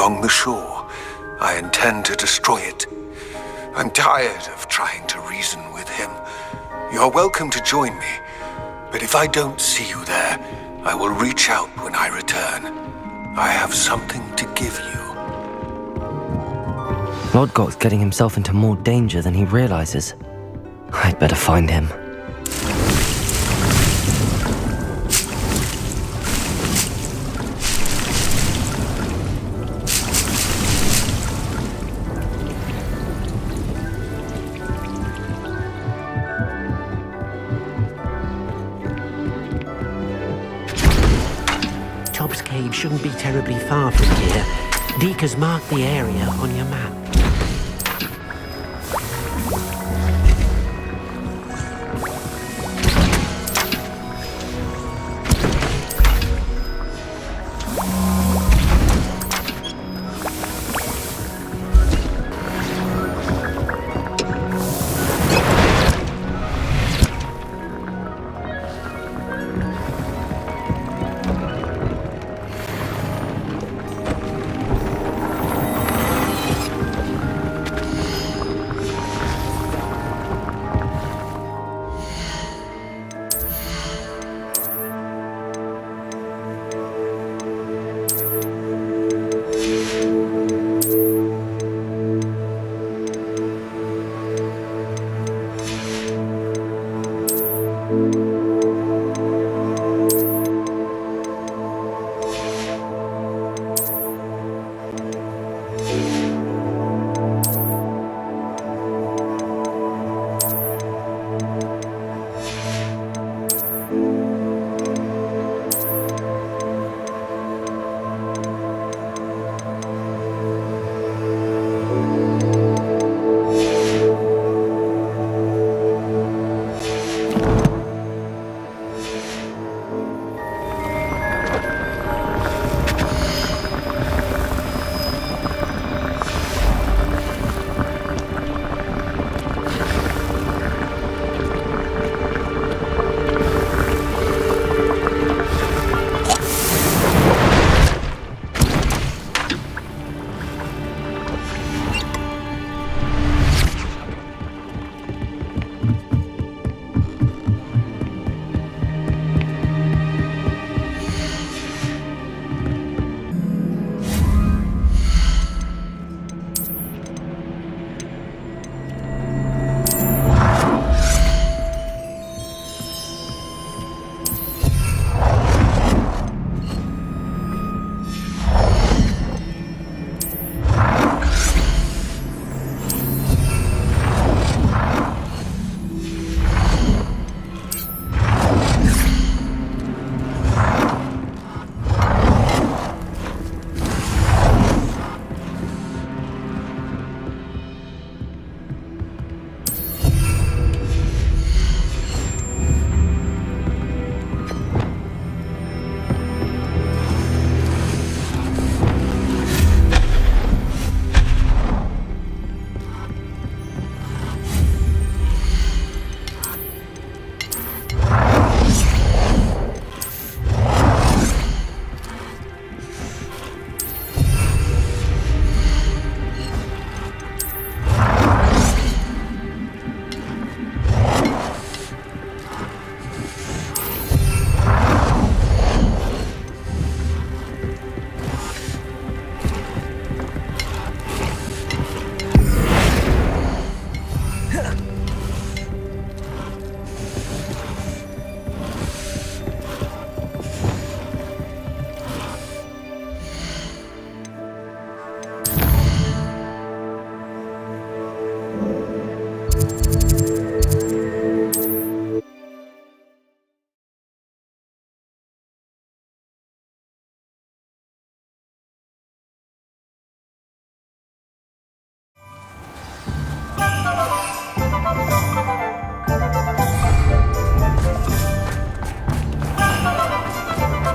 along the shore. I intend to destroy it. I'm tired of trying to reason with him. You're welcome to join me, but if I don't see you there, I will reach out when I return. I have something to give you. Lodgok's getting himself into more danger than he realizes. I'd better find him. Tob's Cave shouldn't be terribly far from here. Deke has marked the area on your map.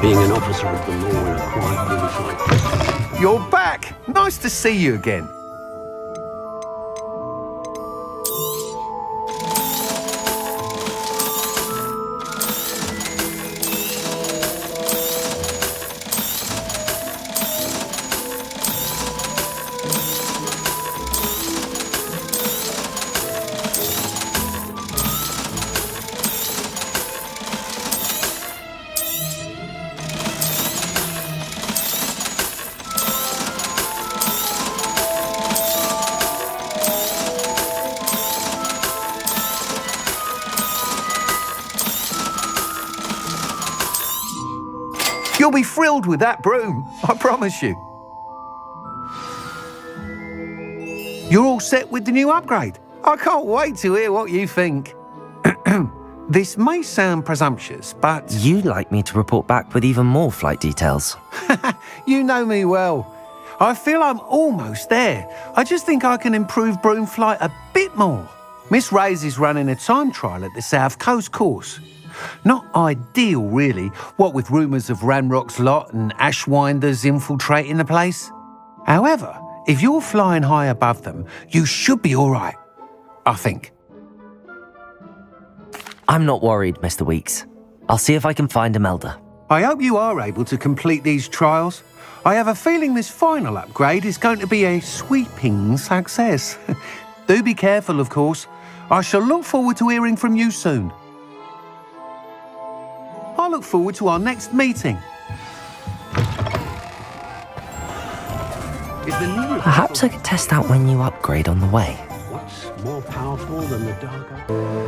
Being an officer of the law in a quiet village like this. You're back! Nice to see you again. You'll be thrilled with that broom, I promise you. You're all set with the new upgrade. I can't wait to hear what you think. This may sound presumptuous, but... You'd like me to report back with even more flight details. You know me well. I feel I'm almost there. I just think I can improve broom flight a bit more. Miss Ray's is running a time trial at the South Coast course. Not ideal, really, what with rumours of Ranrock's lot and Ashwinders infiltrating the place. However, if you're flying high above them, you should be all right, I think. I'm not worried, Mr. Weeks. I'll see if I can find Imelda. I hope you are able to complete these trials. I have a feeling this final upgrade is going to be a sweeping success. Do be careful, of course. I shall look forward to hearing from you soon. I look forward to our next meeting. Perhaps I could test out my new upgrade on the way. What's more powerful than the Diagon?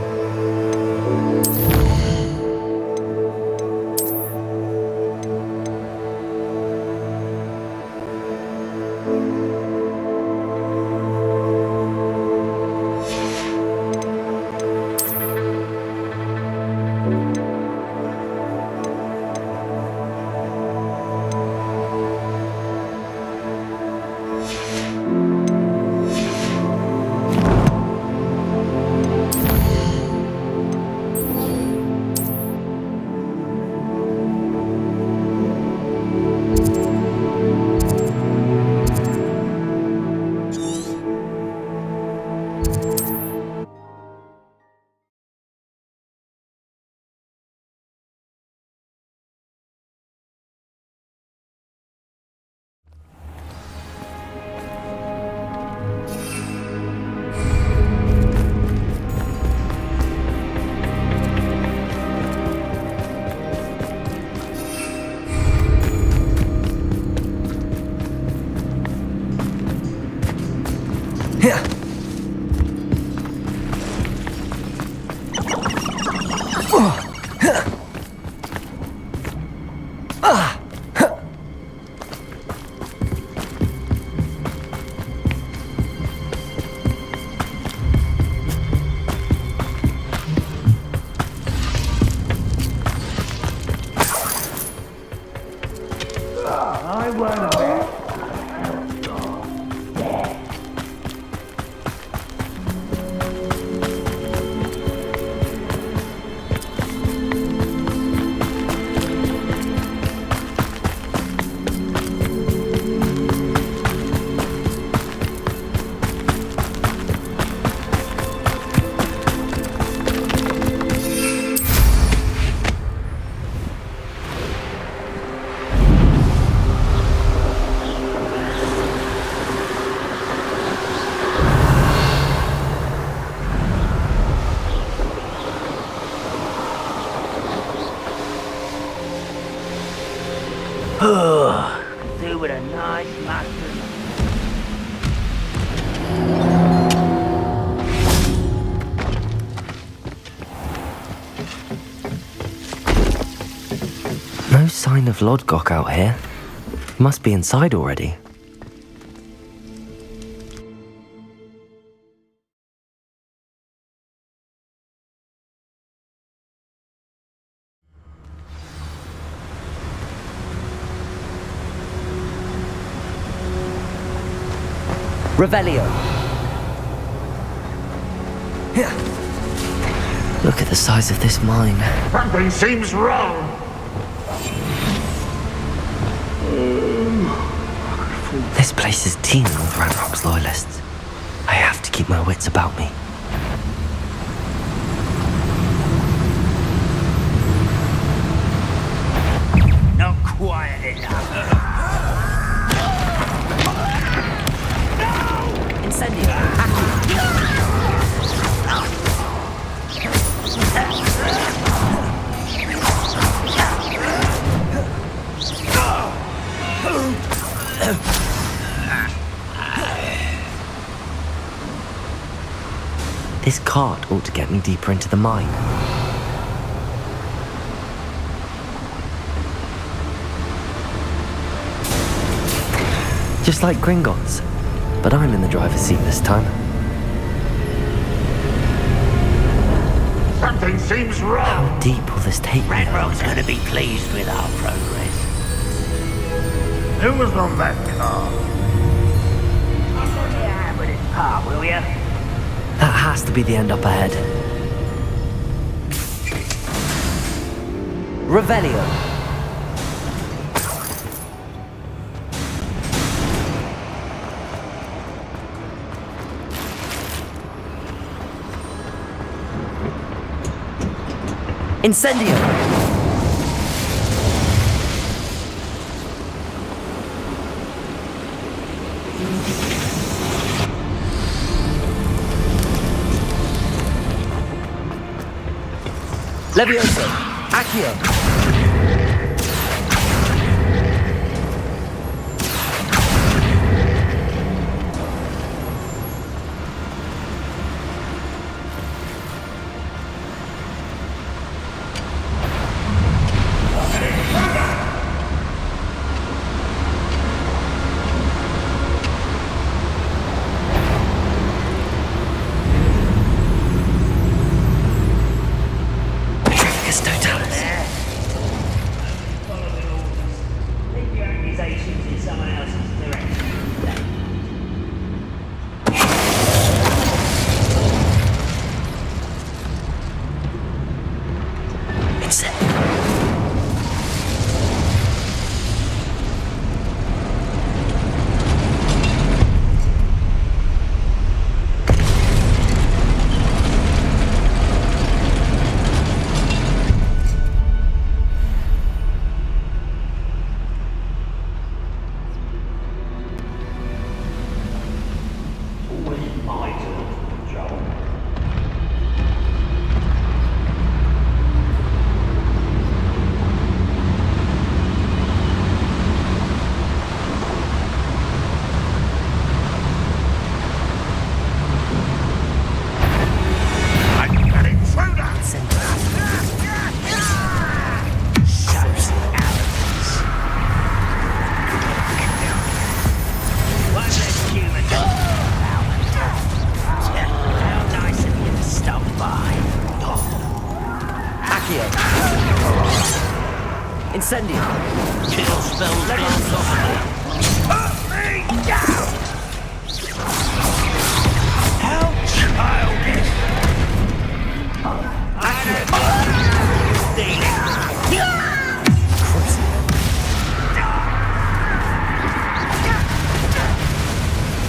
They were a nice master. No sign of Lodgok out here. He must be inside already. Revelio. Look at the size of this mine. Something seems wrong. This place is teeming with Ranrock's loyalists. I have to keep my wits about me. Not quiet enough. This cart ought to get me deeper into the mine. Just like Gringotts. But I'm in the driver's seat this time. Something seems wrong. How deep will this take me? Ranrock's gonna be pleased with our progress. Who was on that car? Yeah, but it's par, will ya? That has to be the end up ahead. Revelio. Incendio! Levioso! Accio! Incendio! Kill spells blast off of it. Put me down! How childish! I don't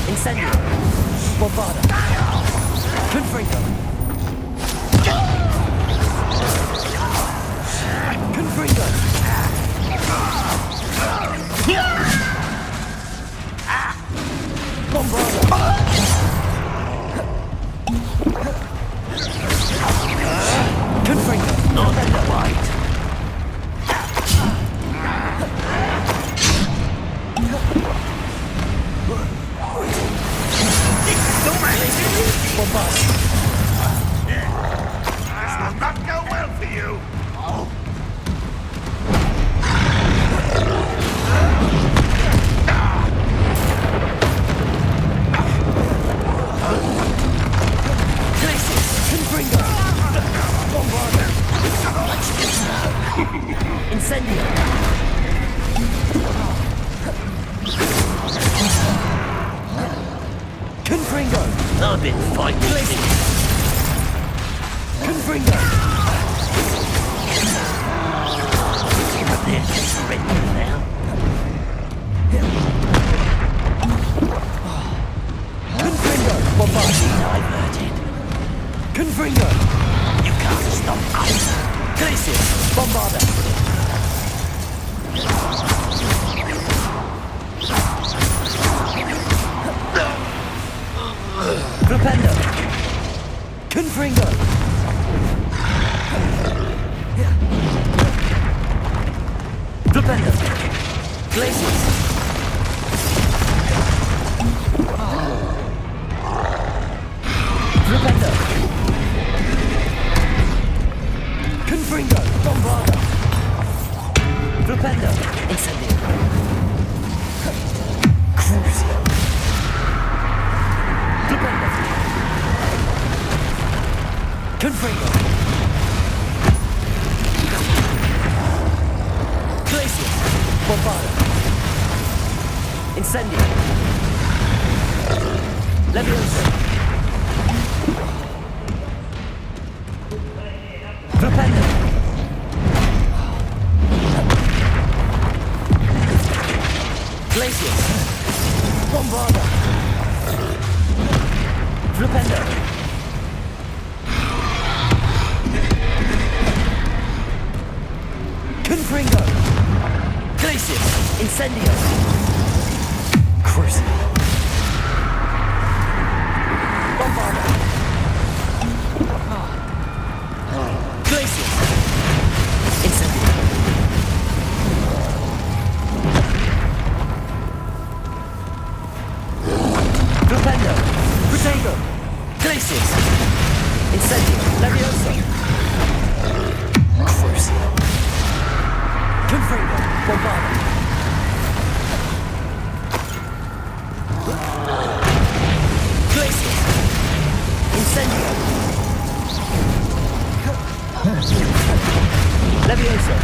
Incendio! Bombada! Confringo! Confringo! Confringo! Not in the white! This will not go well for you. Incendio! Confringo! I've been fighting this. Confringo! Prepare to surrender now. Confringo! Bombard! Diverted. Confringo! You can't stop us. Glacius! Bombarda! Flipendo! Confringo! Flipendo! Glacius! Flipendo! Confringo! Bombarda! Flipendo! Incendio! Cruise! Confringo. Glacius. Bombarda. Incendio. Leviosa. Flipendo. Glacius. Bombarda. Flipendo. Confringo. Glacius. Incendio. Crucible. Bombarda. Glacius. Incendio. Flipendo. Protego. Glacius. Incendio. Leviosa. Crucible. Confringo. Bombarda. Glacius. Incendio. Leviosa.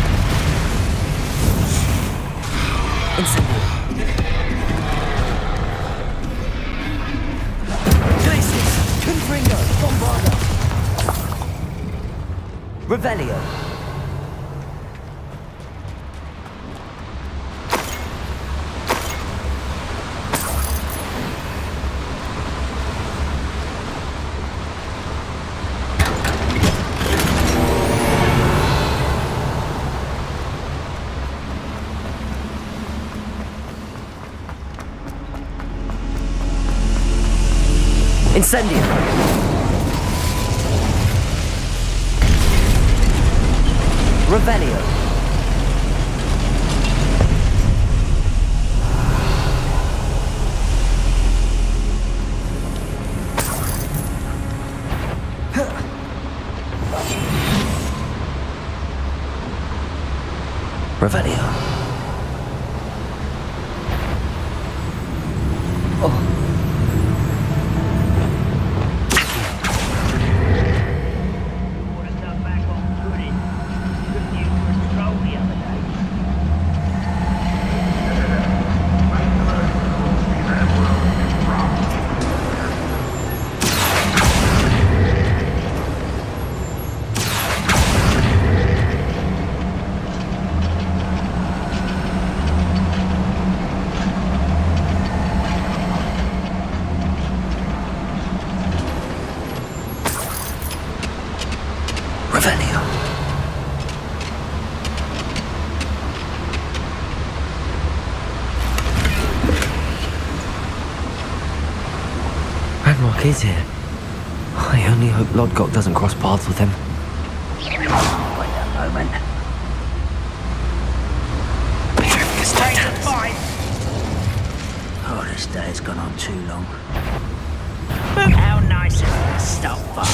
Incendio. Glacius. Confringo. Bombarda. Revelio. Incendio. Revelio. Revelio. Revelio. Ranrock is here. I only hope Lodgok doesn't cross paths with him. Wait a moment. Oh, this day's gone on too long. How nice of you to stop by.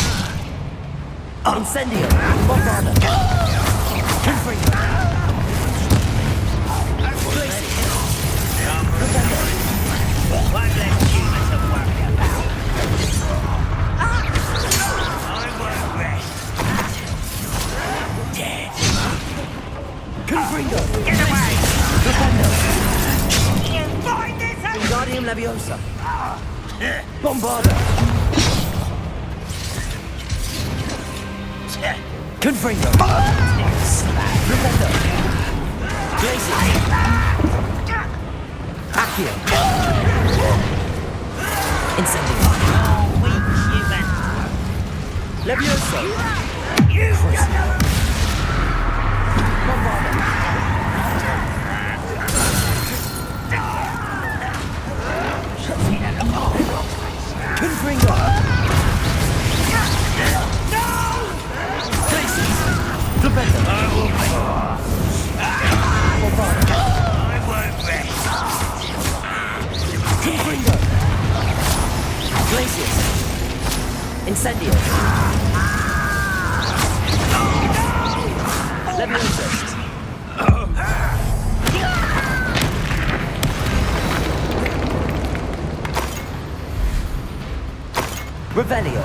Incendio. Bombarda. Confringo. Glacius. One less human to worry about. I won't rest. Dead. Confringo. Get away! Flipendo. You find this out! Wingardium Leviosa. Bombarda. Confringo. Flipendo. Glacius. Accio. Incendio. Oh, weak human. Leviosa. You Bombarda. Confringo. Glacius. Flipendo. Bombarda. I won't rest. Confringo. Glacius. Incendio. Leviosa. Revelio.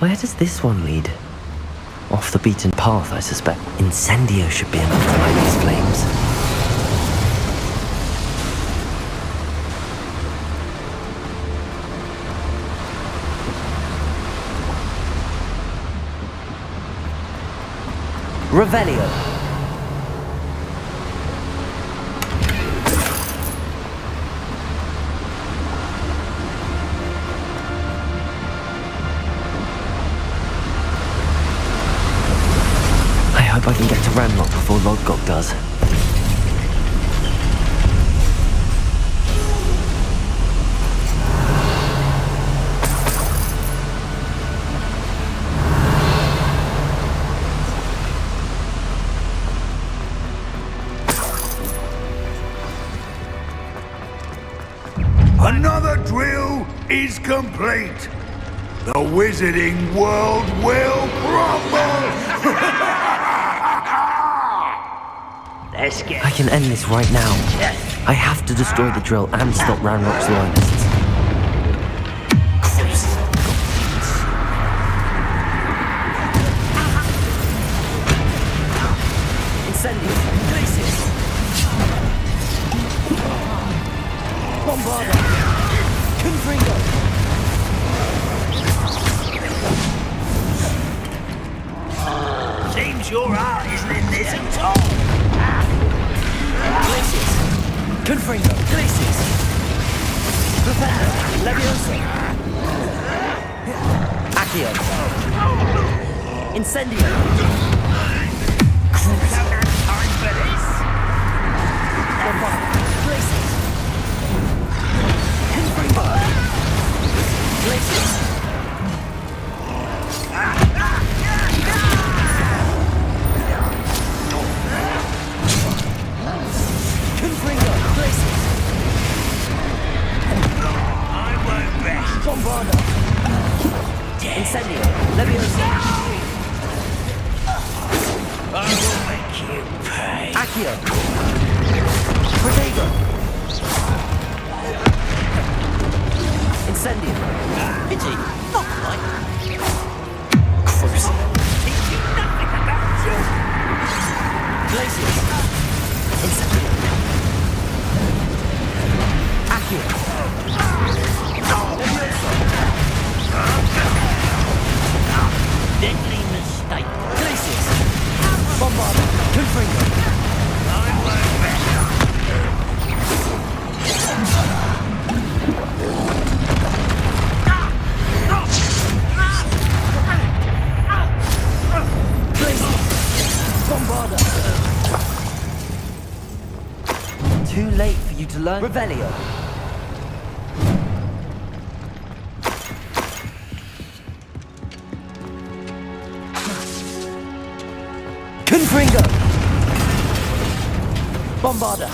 Where does this one lead? Off the beaten path, I suspect. Incendio should be enough to light these flames. Revelio. I hope I can get to Ranrock before Lodgok does. Another drill is complete. The wizarding world will crumble! I can end this right now. I have to destroy the drill and stop Ranrock's loyalists. Incendio, places. Bombarda. Confringo. Seems your art isn't in this at all. Glacius! Confringo! Glacius! Professor! Leviosa! Accio! Incendio! Time for this. Glacius! Confringo! Glacius! Confringo! Glacius! I won't rest. Bombarda! Incendio! Leviosa! I will make you pay. Accio! Protego! Incendio! Pity! Not quite! Cruise! Teach you nothing about you. Glacius! Incendio! Accio! Leviosa! Deadly mistake. Glacius! Bombarda! Confringo! I won't rest. Glacius! Bombarda! Too late for you to learn Revelio. Confringo! Bombarda!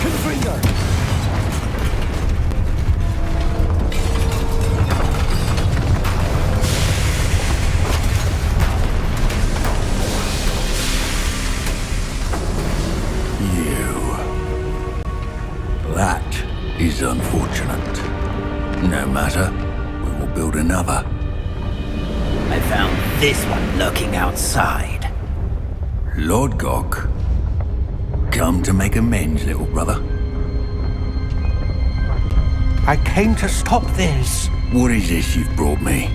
Confringo! That is unfortunate. No matter, we will build another. I found this one lurking outside. Lord Gok, come to make amends, little brother. I came to stop this. What is this you've brought me?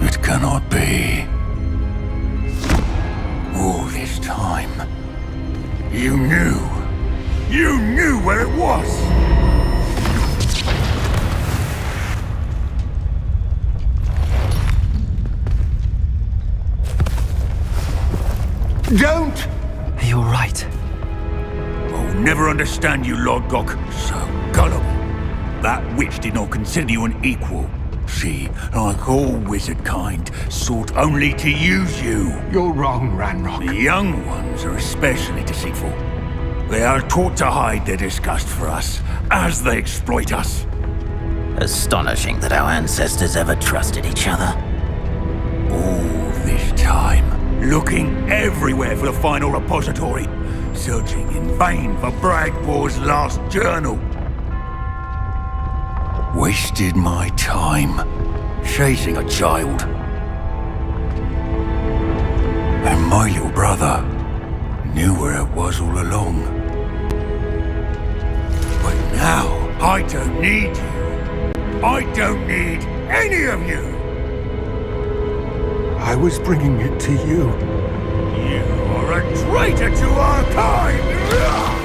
It cannot be. All this time, you knew. You knew where it was. Don't! Are you alright? I'll never understand you, Lord Gok. So gullible. That witch did not consider you an equal. She, like all wizard kind, sought only to use you. You're wrong, Ranrock. The young ones are especially deceitful. They are taught to hide their disgust for us, as they exploit us. Astonishing that our ancestors ever trusted each other. All this time, looking everywhere for the final repository, searching in vain for Bragbor's last journal. Wasted my time, chasing a child. And my little brother knew where it was all along. But now, I don't need you. I don't need any of you. I was bringing it to you. You are a traitor to our kind! No!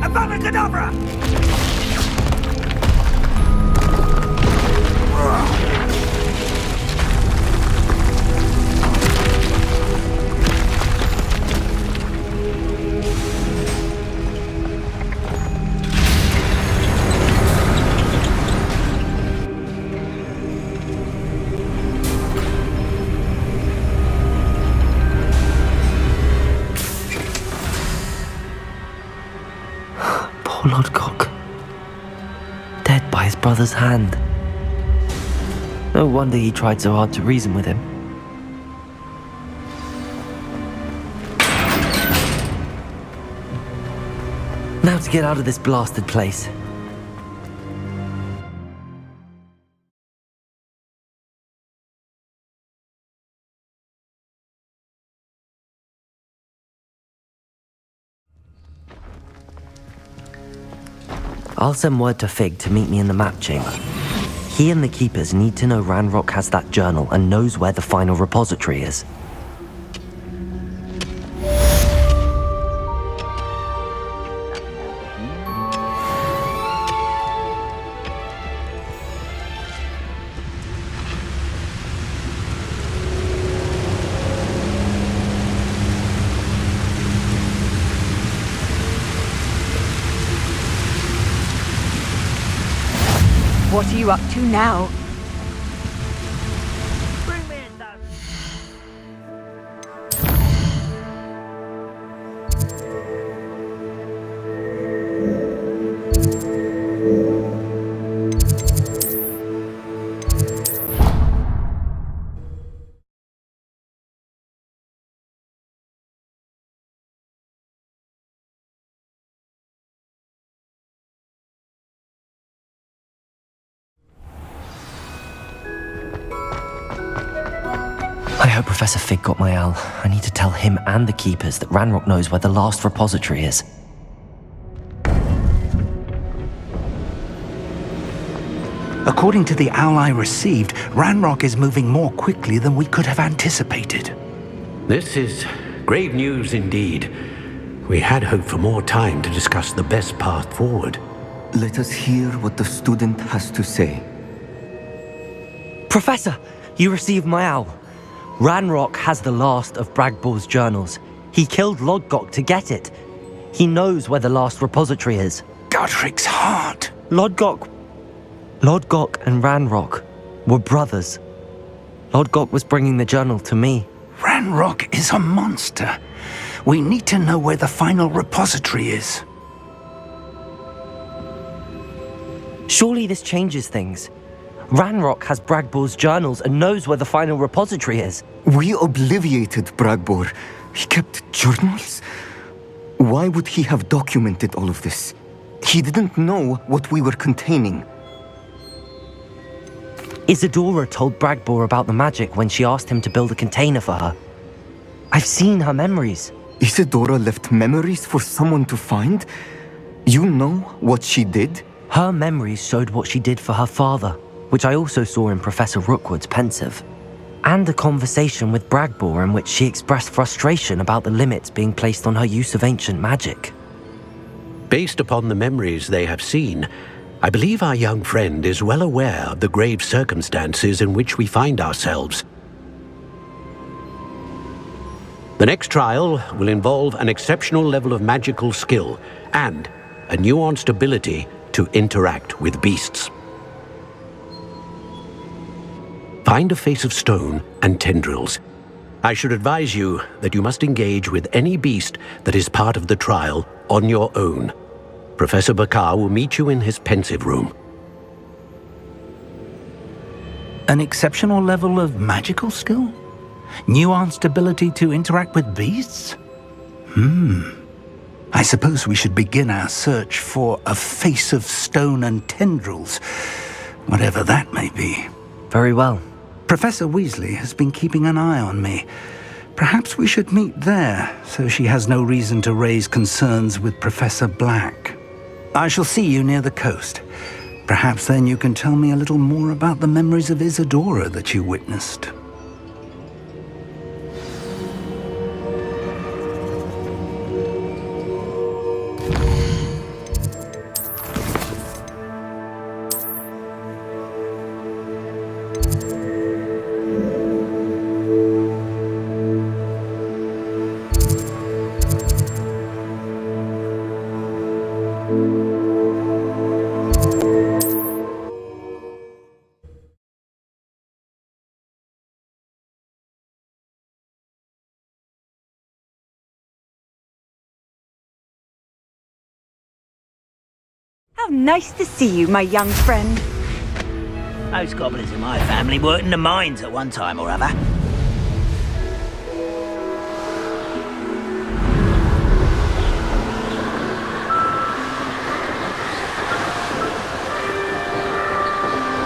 Avada Poor Lodgok. Dead by his brother's hand. No wonder he tried so hard to reason with him. Now to get out of this blasted place. I'll send word to Fig to meet me in the map chamber. He and the Keepers need to know Ranrock has that journal and knows where the final repository is. What are you up to now? I hope Professor Fig got my owl. I need to tell him and the Keepers that Ranrock knows where the last repository is. According to the owl I received, Ranrock is moving more quickly than we could have anticipated. This is grave news indeed. We had hoped for more time to discuss the best path forward. Let us hear what the student has to say. Professor, you received my owl. Ranrock has the last of Bragbor's journals. He killed Lodgok to get it. He knows where the last repository is. Godric's heart. Lodgok and Ranrock were brothers. Lodgok was bringing the journal to me. Ranrock is a monster. We need to know where the final repository is. Surely this changes things. Ranrock has Bragbor's journals and knows where the final repository is. We obliviated Bragbor. He kept journals? Why would he have documented all of this? He didn't know what we were containing. Isadora told Bragbor about the magic when she asked him to build a container for her. I've seen her memories. Isadora left memories for someone to find? You know what she did? Her memories showed what she did for her father, which I also saw in Professor Rookwood's pensive, and a conversation with Bragbor in which she expressed frustration about the limits being placed on her use of ancient magic. Based upon the memories they have seen, I believe our young friend is well aware of the grave circumstances in which we find ourselves. The next trial will involve an exceptional level of magical skill and a nuanced ability to interact with beasts. Find a face of stone and tendrils. I should advise you that you must engage with any beast that is part of the trial on your own. Professor Bakar will meet you in his pensive room. An exceptional level of magical skill? Nuanced ability to interact with beasts? I suppose we should begin our search for a face of stone and tendrils, whatever that may be. Very well. Professor Weasley has been keeping an eye on me. Perhaps we should meet there, so she has no reason to raise concerns with Professor Black. I shall see you near the coast. Perhaps then you can tell me a little more about the memories of Isadora that you witnessed. How nice to see you, my young friend. Most goblins in my family worked in the mines at one time or other.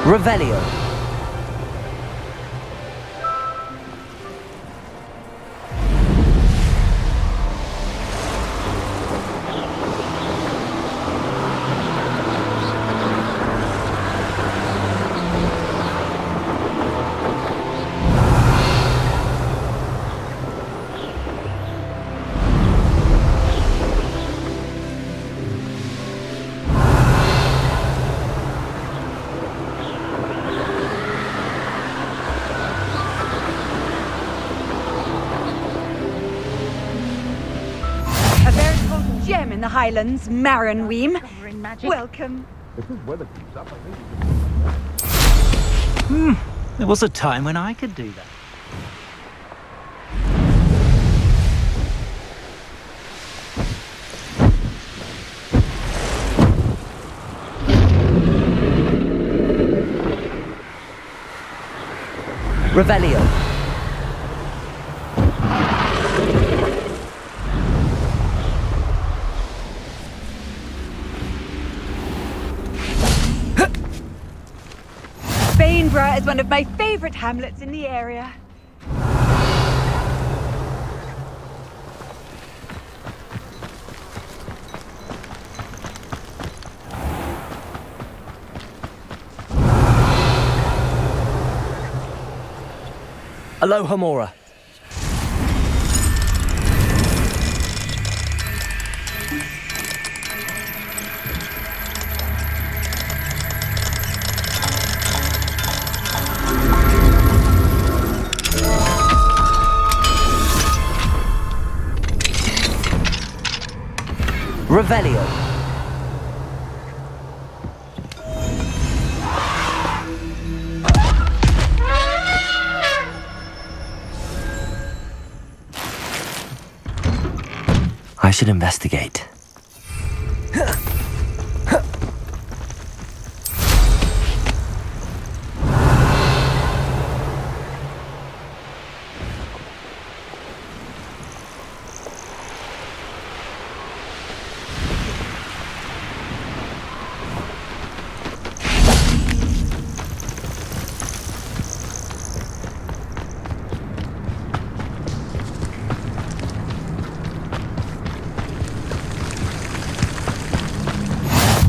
Revelio. Gem in the Highlands, Maranweem. Welcome. There was a time when I could do that. Revelio. Bainborough is one of my favorite hamlets in the area. Aloha Mora. Revelio. I should investigate.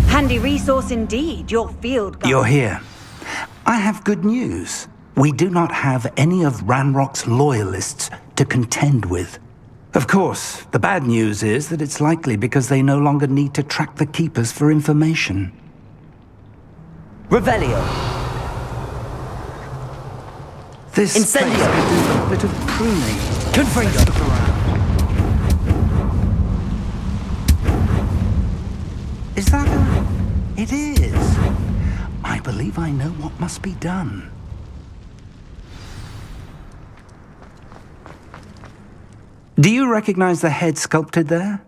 Handy resource indeed, your field guide. You're here. I have good news. We do not have any of Ranrock's loyalists to contend with. Of course, the bad news is that it's likely because they no longer need to track the Keepers for information. Revelio. This Incendio. place could do a bit of pruning. Confringo. Let's look around. Is that a... It is. I believe I know what must be done. Do you recognize the head sculpted there?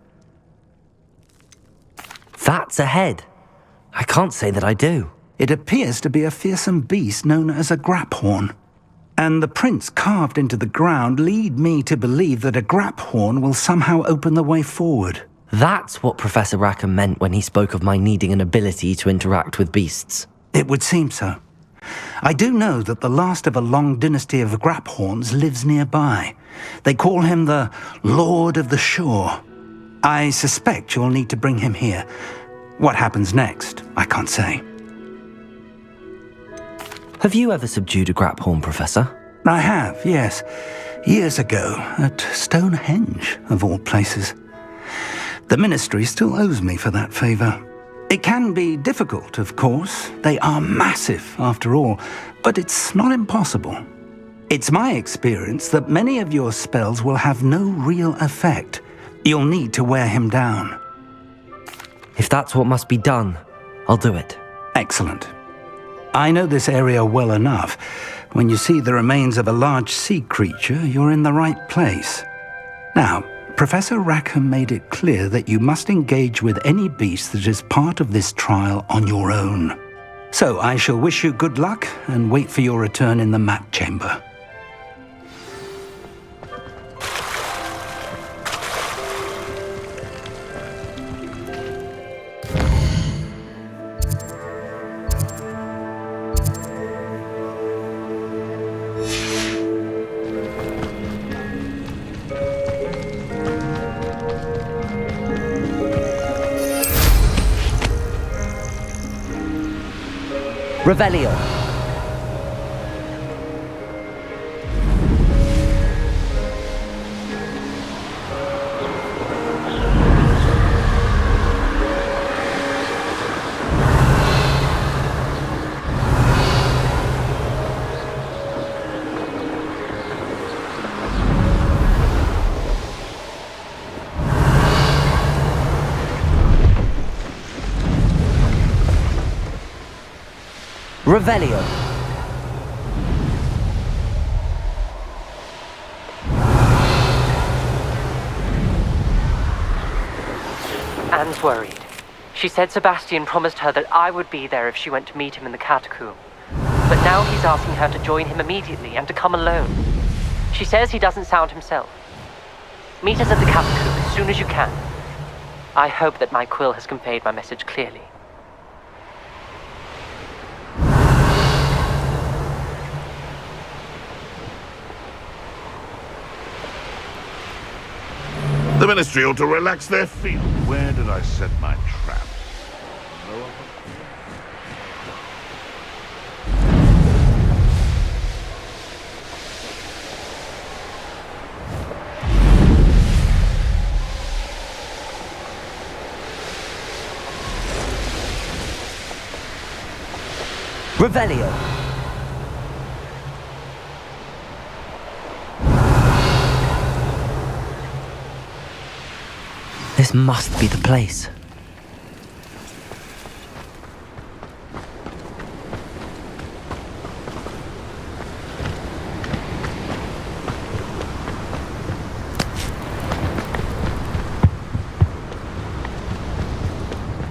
That's what's ahead? I can't say that I do. It appears to be a fearsome beast known as a Graphorn. And the prints carved into the ground lead me to believe that a Graphorn will somehow open the way forward. That's what Professor Rackham meant when he spoke of my needing an ability to interact with beasts. It would seem so. I do know that the last of a long dynasty of Graphorns lives nearby. They call him the Lord of the Shore. I suspect you'll need to bring him here. What happens next, I can't say. Have you ever subdued a Graphorn, Professor? I have, yes. Years ago, at Stonehenge, of all places. The Ministry still owes me for that favor. It can be difficult, of course. They are massive, after all, but it's not impossible. It's my experience that many of your spells will have no real effect. You'll need to wear him down. If that's what must be done, I'll do it. Excellent. I know this area well enough. When you see the remains of a large sea creature, you're in the right place. Now, Professor Rackham made it clear that you must engage with any beast that is part of this trial on your own. So I shall wish you good luck and wait for your return in the map chamber. Revelio. Revelio. Anne's worried. She said Sebastian promised her that I would be there if she went to meet him in the catacomb. But now he's asking her to join him immediately and to come alone. She says he doesn't sound himself. Meet us at the catacomb as soon as you can. I hope that my quill has conveyed my message clearly. The Ministry ought to relax their feet. Where did I set my trap? Revelio. This must be the place.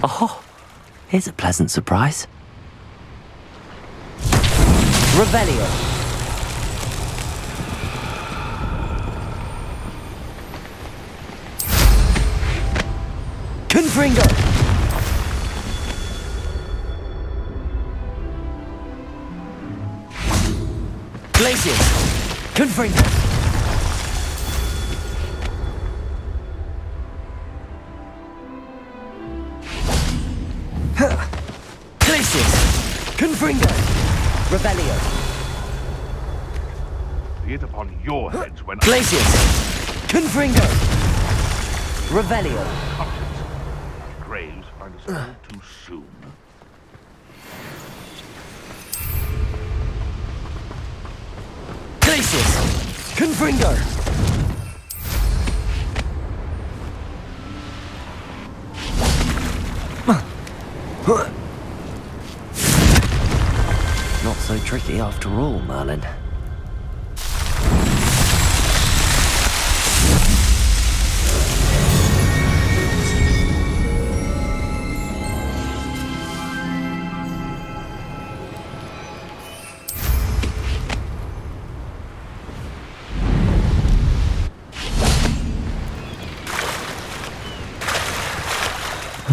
Oh, here's a pleasant surprise. Revelio. Confringo! Glacius! Confringo! Glacius! Confringo! Revelio! Be it upon your heads when Glacius! Confringo! Revelio! graves find us all too soon. Glacius! Confringo! Not so tricky after all, Merlin.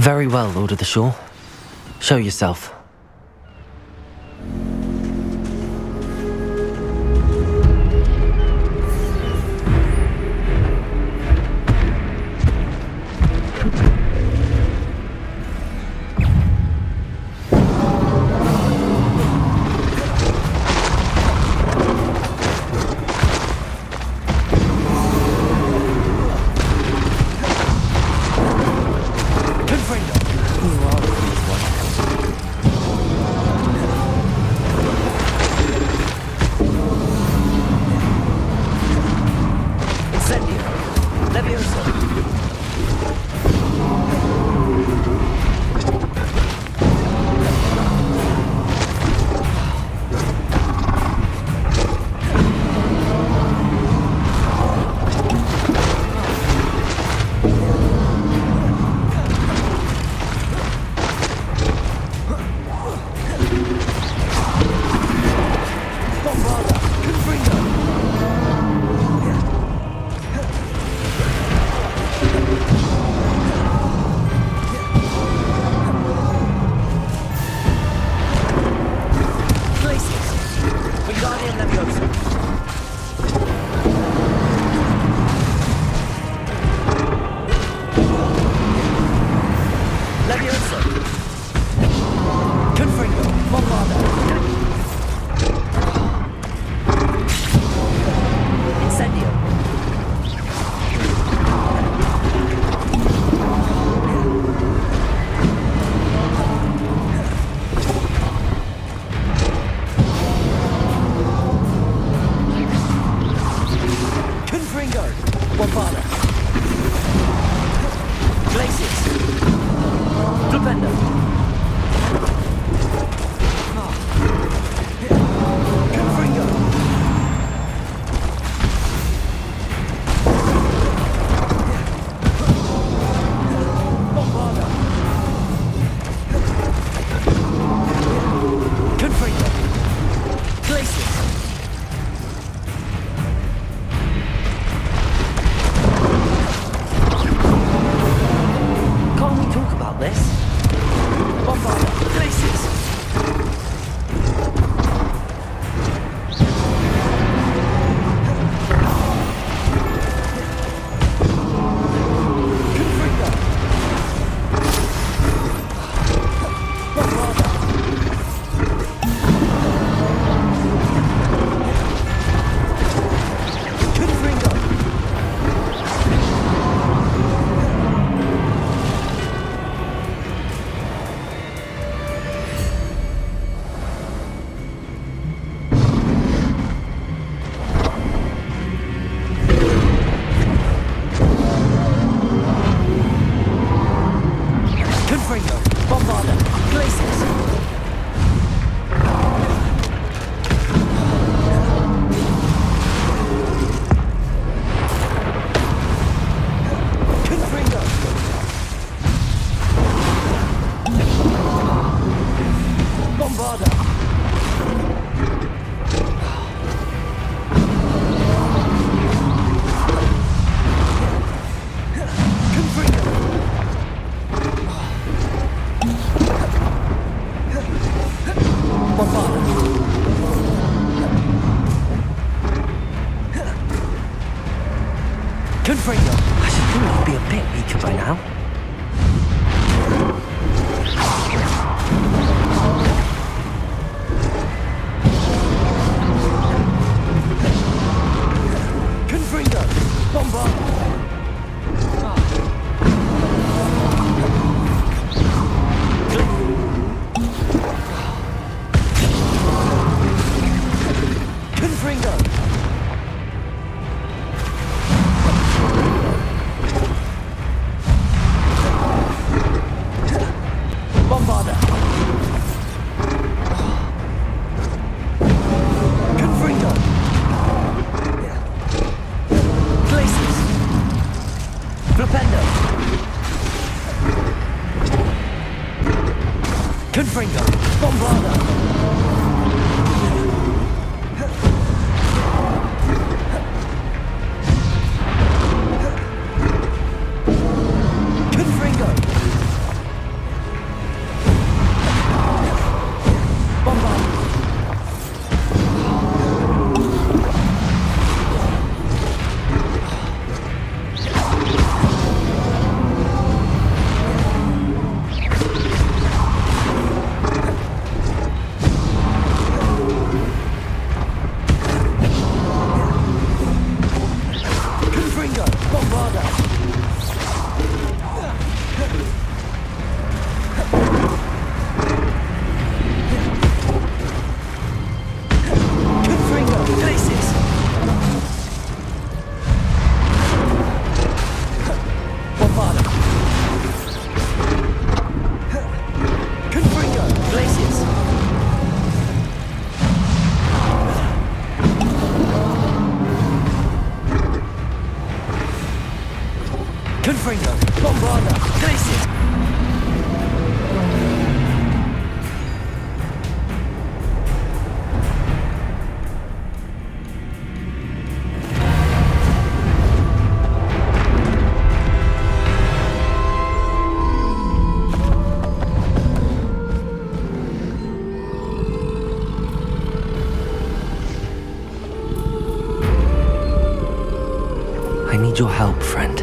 Very well, Lord of the Shore. Show yourself. I should think he'd be a bit weaker by now. Fringo! Bombarda! Glacier! I need your help, friend.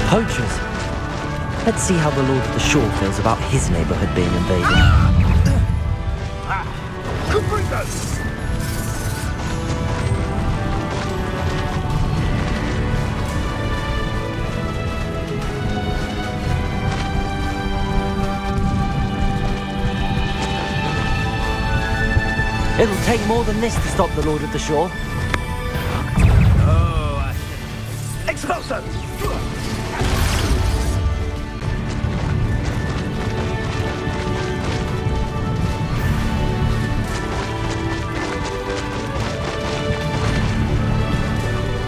Poachers. Let's see how the Lord of the Shore feels about his neighborhood being invaded. It'll take more than this to stop the Lord of the Shore. Expulso!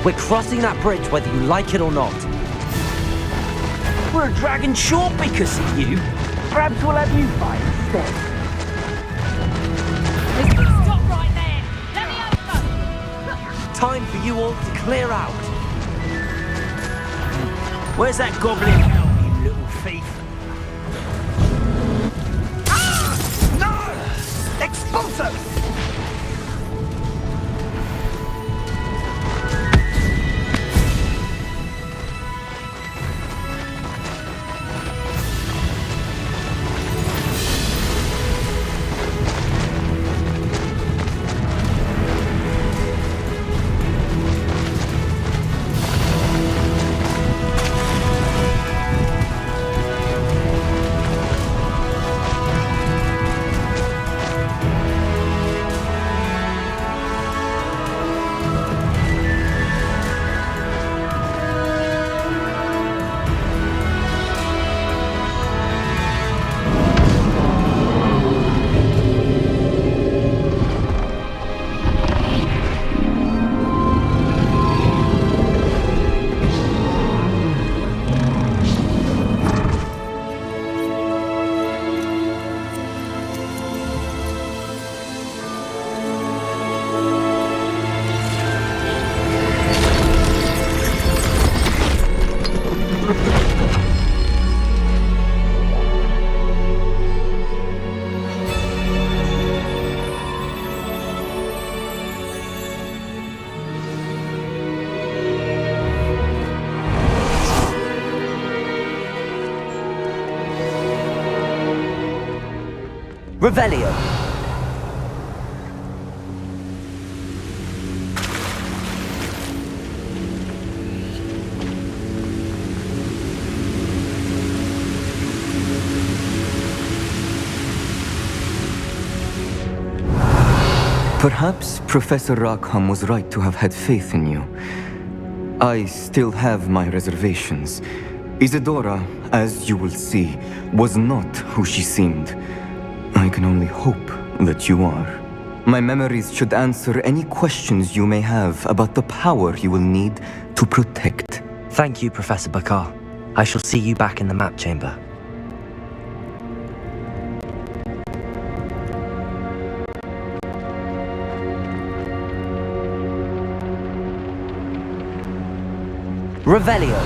We're crossing that bridge whether you like it or not. We're a dragon short because of you. Perhaps we'll have you fight instead. Stop right there! Let me over! Time for you all to clear out. Where's that goblin hell, you little thief? No! Expulso! Revelio. Perhaps Professor Rackham was right to have had faith in you. I still have my reservations. Isadora, as you will see, was not who she seemed. I can only hope that you are. My memories should answer any questions you may have about the power you will need to protect. Thank you, Professor Bakar. I shall see you back in the map chamber. Revelio.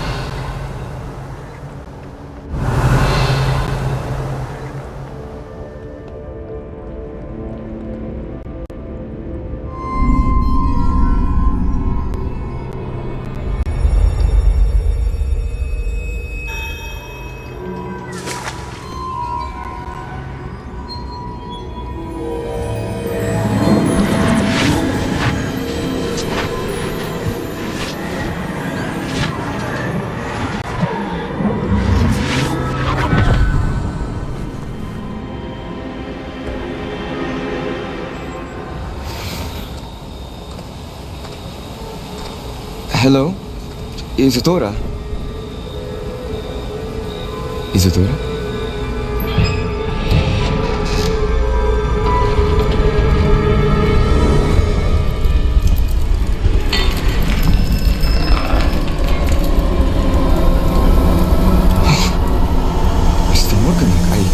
Hello? Isadora? Isadora? Está maganda ay.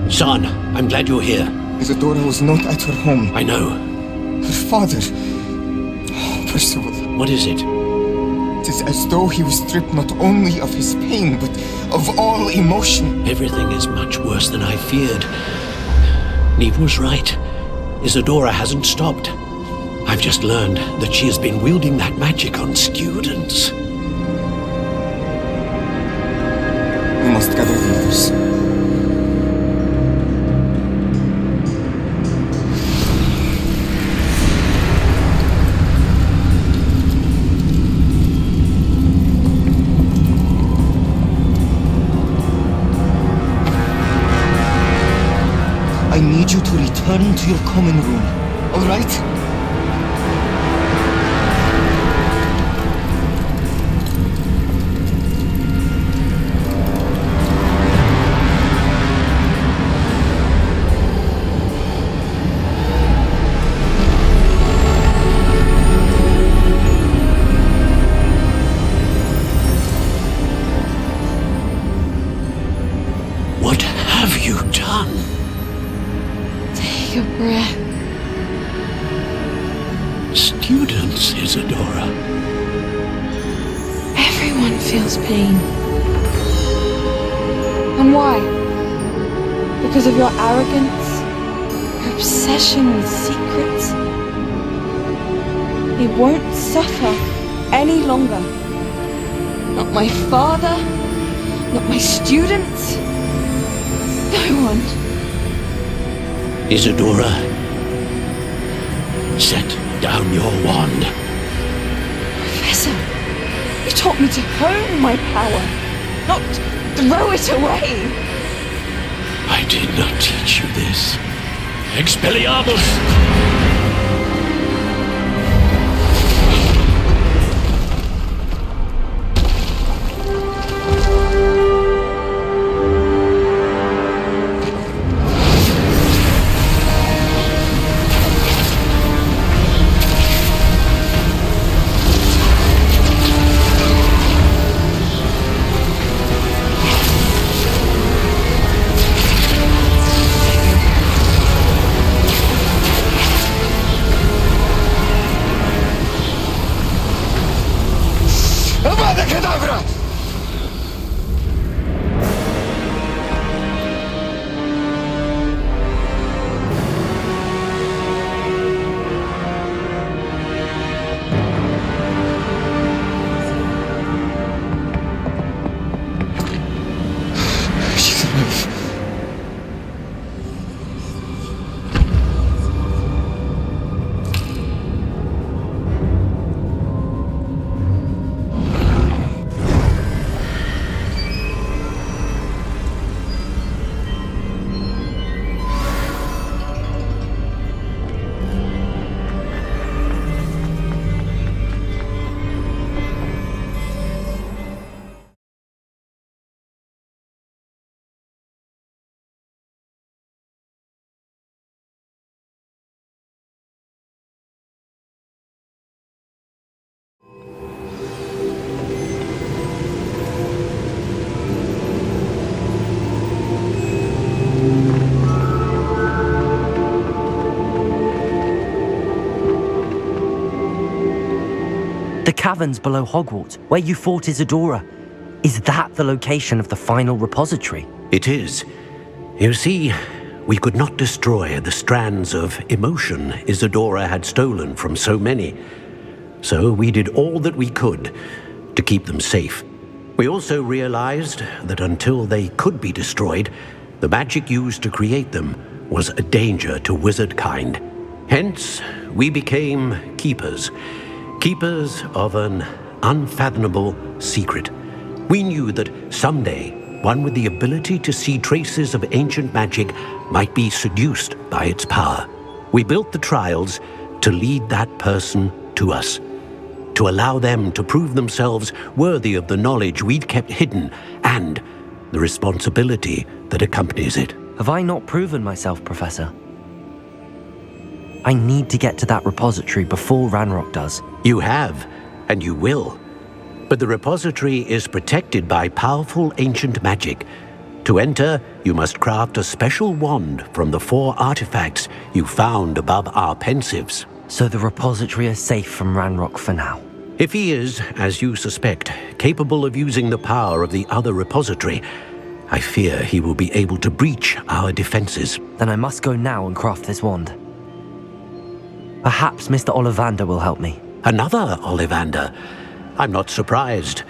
Son, I'm glad you're here. Isadora was not at her home. I know. Her father. Oh, Percival. What is it? It is as though he was stripped not only of his pain, but of all emotion. Everything is much worse than I feared. Neve was right. Isadora hasn't stopped. I've just learned that she has been wielding that magic on students. We must gather the others. I need you to return to your common room, all right? What have you done? Take a breath. Students, Isadora. Everyone feels pain. And why? Because of your arrogance? Your obsession with secrets? He won't suffer any longer. Not my father, not my students, no one. Isadora, set down your wand. Professor, you taught me to hone my power, not throw it away. I did not teach you this. Expelliarmus! The caverns below Hogwarts, where you fought Isadora. Is that the location of the final repository? It is. You see, we could not destroy the strands of emotion Isadora had stolen from so many. So we did all that we could to keep them safe. We also realized that until they could be destroyed, the magic used to create them was a danger to wizard kind. Hence, we became keepers. Keepers of an unfathomable secret. We knew that someday, one with the ability to see traces of ancient magic might be seduced by its power. We built the trials to lead that person to us, to allow them to prove themselves worthy of the knowledge we'd kept hidden and the responsibility that accompanies it. Have I not proven myself, Professor? I need to get to that repository before Ranrock does. You have, and you will. But the repository is protected by powerful ancient magic. To enter, you must craft a special wand from the 4 artifacts you found above our pensives. So the repository is safe from Ranrock for now? If he is, as you suspect, capable of using the power of the other repository, I fear he will be able to breach our defenses. Then I must go now and craft this wand. Perhaps Mr. Ollivander will help me. Another Ollivander? I'm not surprised.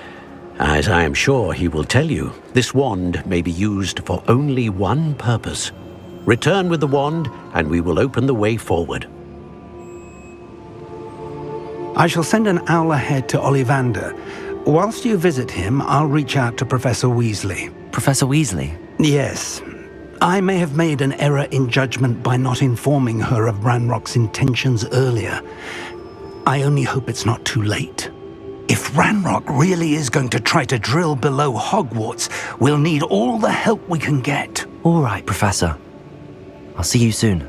As I am sure he will tell you, this wand may be used for only one purpose. Return with the wand, and we will open the way forward. I shall send an owl ahead to Ollivander. Whilst you visit him, I'll reach out to Professor Weasley. Professor Weasley? Yes. I may have made an error in judgment by not informing her of Ranrock's intentions earlier. I only hope it's not too late. If Ranrock really is going to try to drill below Hogwarts, we'll need all the help we can get. All right, Professor. I'll see you soon.